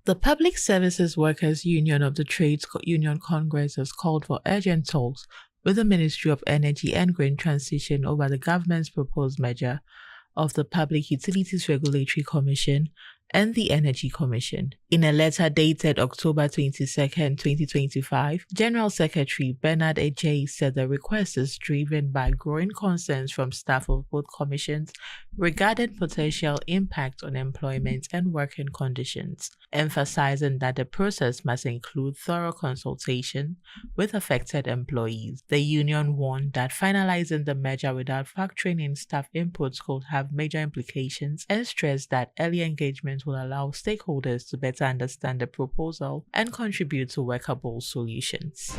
The Public Services Workers Union of the Trades Union Congress has called for urgent talks with the Ministry of Energy and Green Transition over the government's proposed merger of the Public Utilities Regulatory Commission and the Energy Commission. In a letter dated October 22, 2025, General Secretary Bernard Ejei said the request is driven by growing concerns from staff of both commissions regarding potential impact on employment and working conditions, emphasizing that the process must include thorough consultation with affected employees. The union warned that finalizing the merger without factoring in staff inputs could have major implications and stressed that early engagement will allow stakeholders to better understand the proposal and contribute to workable solutions.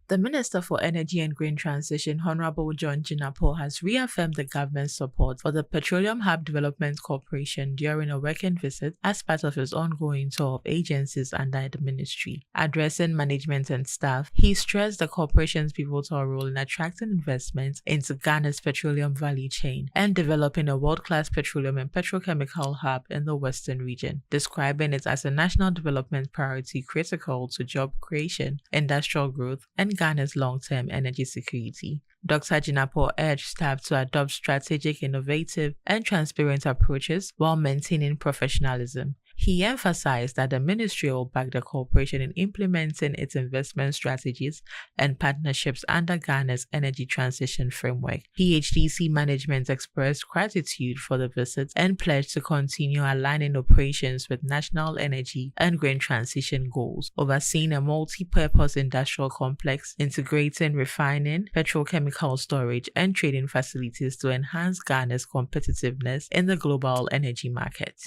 The Minister for Energy and Green Transition, Honorable John Jinapor, has reaffirmed the government's support for the Petroleum Hub Development Corporation during a working visit as part of his ongoing tour of agencies under the ministry. Addressing management and staff, he stressed the corporation's pivotal role in attracting investments into Ghana's petroleum value chain and developing a world-class petroleum and petrochemical hub in the western region, describing it as a national development priority critical to job creation, industrial growth, and Ghana's long-term energy security. Dr. Jinapor urged staff to adopt strategic, innovative, and transparent approaches while maintaining professionalism. He emphasized that the ministry will back the corporation in implementing its investment strategies and partnerships under Ghana's energy transition framework. PHDC management expressed gratitude for the visit and pledged to continue aligning operations with national energy and green transition goals, overseeing a multi-purpose industrial complex integrating refining, petrochemical storage, and trading facilities to enhance Ghana's competitiveness in the global energy market.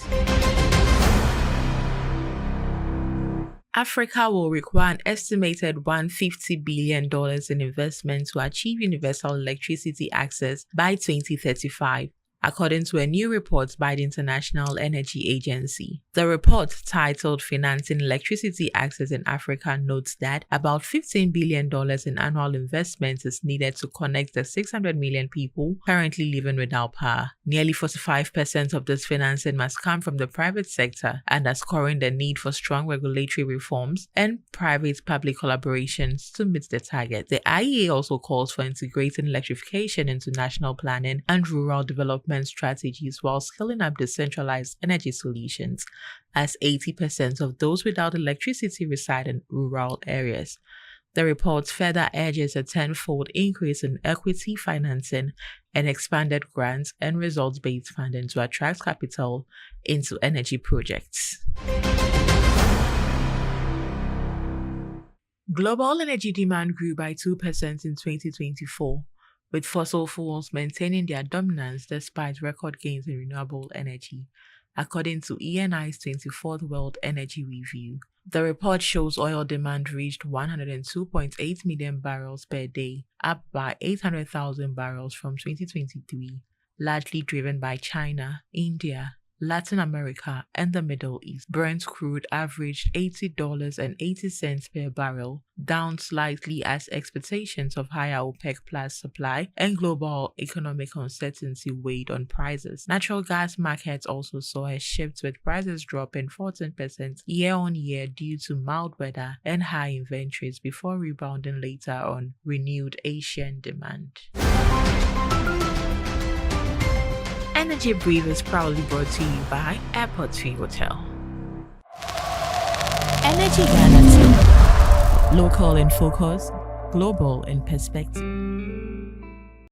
Africa will require an estimated $150 billion in investment to achieve universal electricity access by 2035, according to a new report by the International Energy Agency. The report, titled Financing Electricity Access in Africa, notes that about $15 billion in annual investment is needed to connect the 600 million people currently living without power. Nearly 45% of this financing must come from the private sector, underscoring the need for strong regulatory reforms and private-public collaborations to meet the target. The IEA also calls for integrating electrification into national planning and rural development strategies while scaling up decentralized energy solutions, as 80% of those without electricity reside in rural areas. The report further urges a tenfold increase in equity financing and expanded grants and results-based funding to attract capital into energy projects. Global energy demand grew by 2% in 2024. With fossil fuels maintaining their dominance despite record gains in renewable energy, according to ENI's 24th World Energy Review. The report shows oil demand reached 102.8 million barrels per day, up by 800,000 barrels from 2023, largely driven by China, India, Latin America, and the Middle East. Brent crude averaged $80.80 per barrel, down slightly as expectations of higher OPEC Plus supply and global economic uncertainty weighed on prices. Natural gas markets also saw a shift, with prices dropping 14% year-on-year due to mild weather and high inventories before rebounding later on renewed Asian demand. Energy Brief is proudly brought to you by Airport Fee Hotel. Energy Ghana Team. Local in focus, global in perspective.